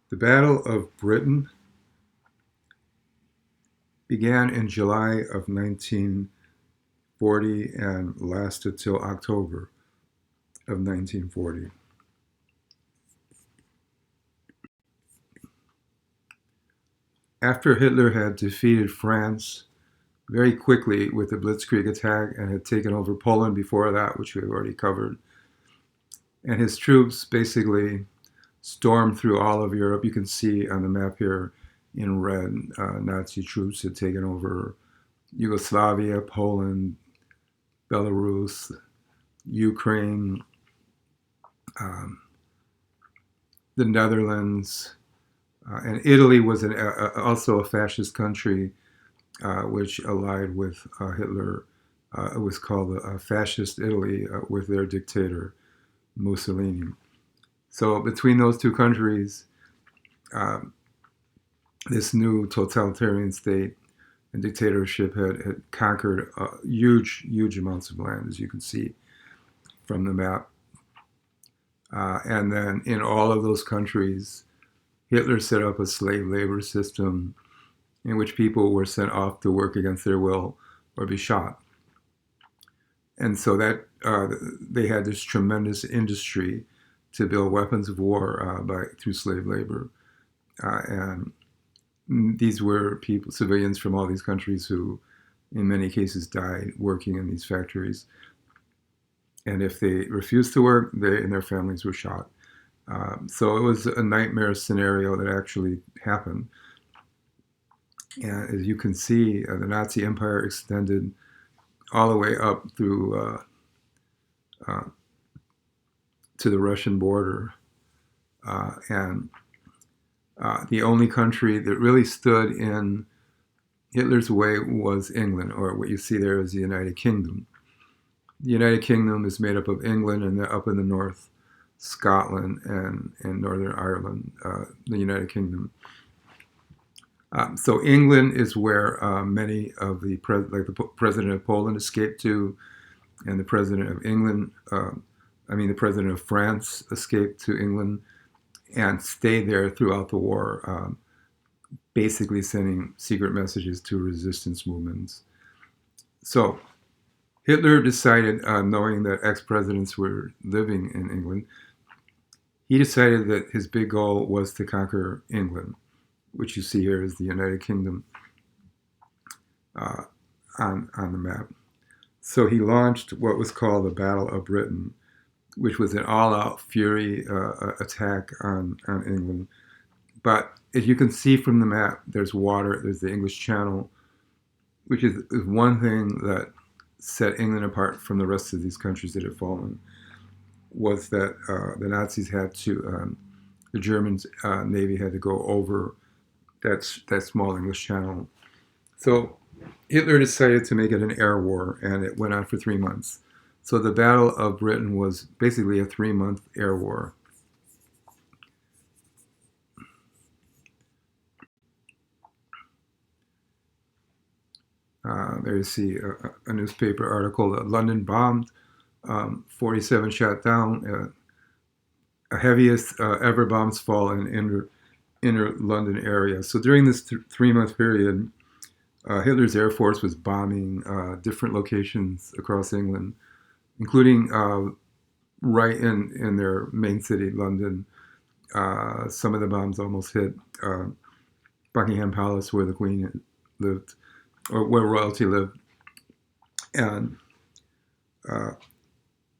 The Battle of Britain began in July of 1940 and lasted till October of 1940. After Hitler had defeated France very quickly with the Blitzkrieg attack and had taken over Poland before that, which we've already covered, and his troops basically stormed through all of Europe. You can see on the map here in red, Nazi troops had taken over Yugoslavia, Poland, Belarus, Ukraine, um, the Netherlands, and Italy was also a fascist country which allied with Hitler. It was called Fascist Italy with their dictator, Mussolini. So between those two countries, uh, this new totalitarian state and dictatorship had conquered huge amounts of land, as you can see from the map. And then in all of those countries, Hitler set up a slave labor system in which people were sent off to work against their will or be shot. And so that they had this tremendous industry to build weapons of war through slave labor, and these were people, civilians from all these countries who, in many cases, died working in these factories. And if they refused to work, they and their families were shot. So it was a nightmare scenario that actually happened. And as you can see, the Nazi Empire extended all the way up through uh, to the Russian border. And the only country that really stood in Hitler's way was England, or what you see there is the United Kingdom. The United Kingdom is made up of England and up in the north, Scotland and Northern Ireland, the United Kingdom. So England is where many of the like the president of Poland escaped to, and the president of England, the president of France escaped to England and stayed there throughout the war, basically sending secret messages to resistance movements. So Hitler decided, knowing that ex-presidents were living in England, he decided that his big goal was to conquer England, which you see here is the United Kingdom on the map. So he launched what was called the Battle of Britain, which was an all-out fury attack on England. But as you can see from the map, there's water, there's the English Channel, which is one thing that set England apart from the rest of these countries that had fallen, was that the Nazis had to, the German Navy had to go over that small English Channel. So Hitler decided to make it an air war, and it went on for 3 months. So the Battle of Britain was basically a 3-month air war. There you see a newspaper article that London bombed, 47 shot down, heaviest ever bombs fall in inner London area. So during this 3-month period, Hitler's Air Force was bombing different locations across England, including right in their main city, London. Some of the bombs almost hit Buckingham Palace, where the Queen lived, or where royalty lived, and uh,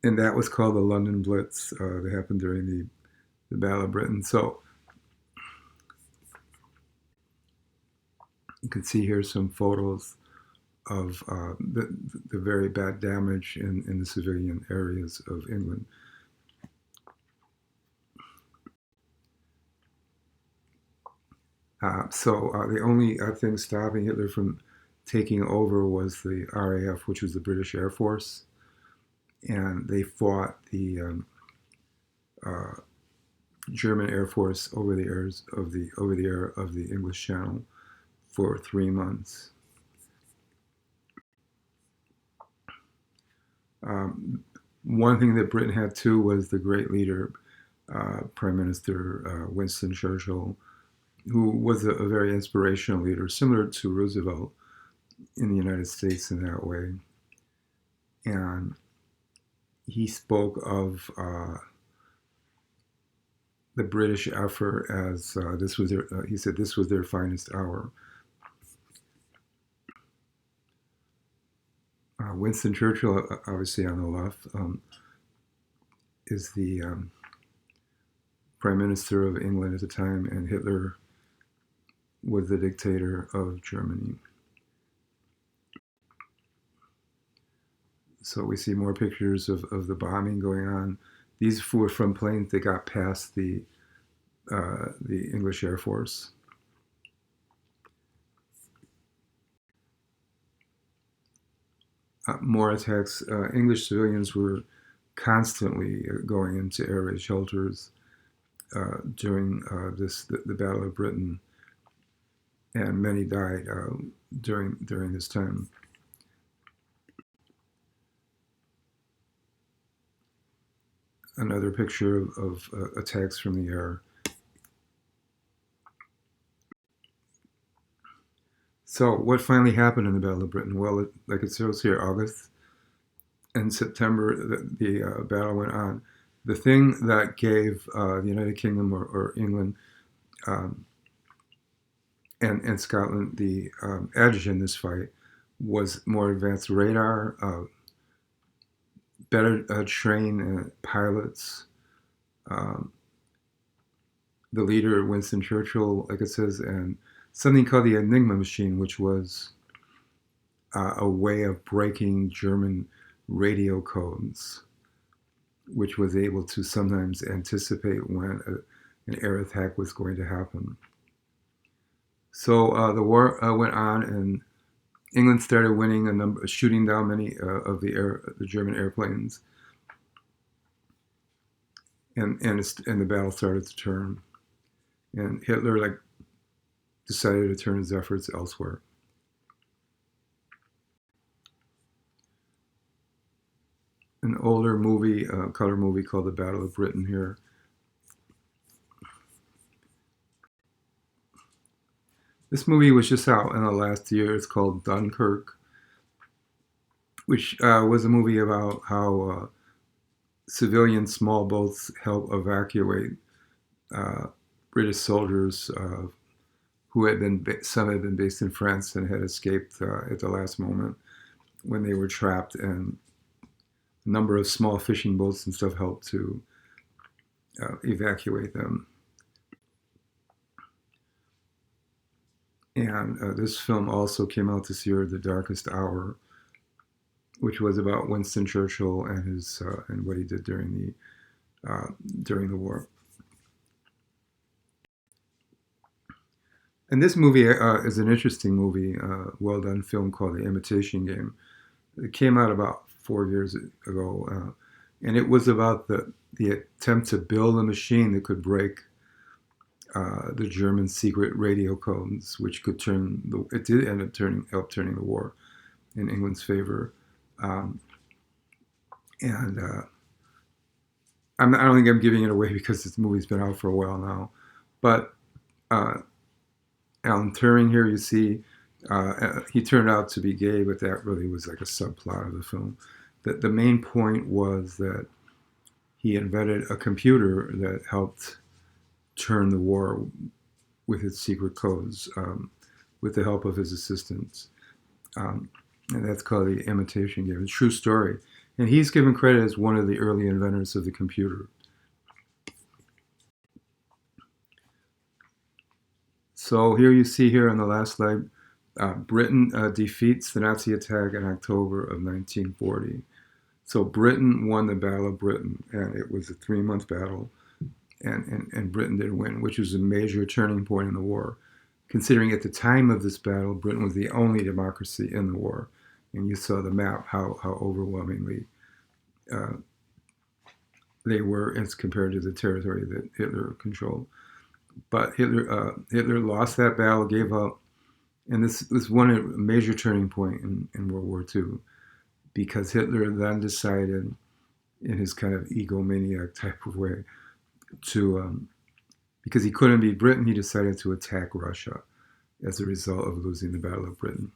and that was called the London Blitz. That happened during the Battle of Britain. So you can see here some photos of the very bad damage in the civilian areas of England. The only thing stopping Hitler from taking over was the RAF, which was the British Air Force, and they fought the uh, German Air Force over the air of the English Channel for 3 months. One thing that Britain had too was the great leader Prime Minister Winston Churchill, who was a very inspirational leader, similar to Roosevelt in the United States in that way. And he spoke of the British effort as this was their, he said this was their finest hour. Winston Churchill, obviously on the left, is the Prime Minister of England at the time, and Hitler was the dictator of Germany. So we see more pictures of the bombing going on. These were from planes that got past the English Air Force. More attacks. English civilians were constantly going into air raid shelters during the Battle of Britain, and many died during this time. Another picture of attacks from the air. So what finally happened in the Battle of Britain? Well, like it shows here, August and September, the battle went on. The thing that gave the United Kingdom or England and Scotland the edge in this fight was more advanced radar, better trained pilots. The leader, Winston Churchill, like it says, and something called the Enigma machine, which was a way of breaking German radio codes, which was able to sometimes anticipate when an air attack was going to happen. So the war went on, and England started winning shooting down many of the German airplanes, and the battle started to turn, and Hitler decided to turn his efforts elsewhere. An older movie, color movie called The Battle of Britain here. This movie was just out in the last year. It's called Dunkirk, which was a movie about how civilian small boats help evacuate British soldiers some had been based in France and had escaped at the last moment when they were trapped, and a number of small fishing boats and stuff helped to evacuate them. And this film also came out this year, The Darkest Hour, which was about Winston Churchill and his and what he did during the war. And this movie is an interesting movie, well done film called The Imitation Game. It came out about 4 years ago, and it was about the attempt to build a machine that could break the German secret radio codes, which could it did end up turning the war in England's favor. And I don't think I'm giving it away because this movie's been out for a while now. But Alan Turing here, you see, he turned out to be gay, but that really was like a subplot of the film. The main point was that he invented a computer that helped turn the war with its secret codes, with the help of his assistants. And that's called The Imitation Game. It's a true story. And he's given credit as one of the early inventors of the computer. So here you see here on the last slide, Britain defeats the Nazi attack in October of 1940. So Britain won the Battle of Britain, and it was a 3-month battle, and Britain did win, which was a major turning point in the war. Considering at the time of this battle, Britain was the only democracy in the war. And you saw the map, how overwhelmingly they were as compared to the territory that Hitler controlled. But Hitler lost that battle, gave up, and this was a major turning point in World War II, because Hitler then decided, in his kind of egomaniac type of way, to because he couldn't beat Britain, he decided to attack Russia as a result of losing the Battle of Britain.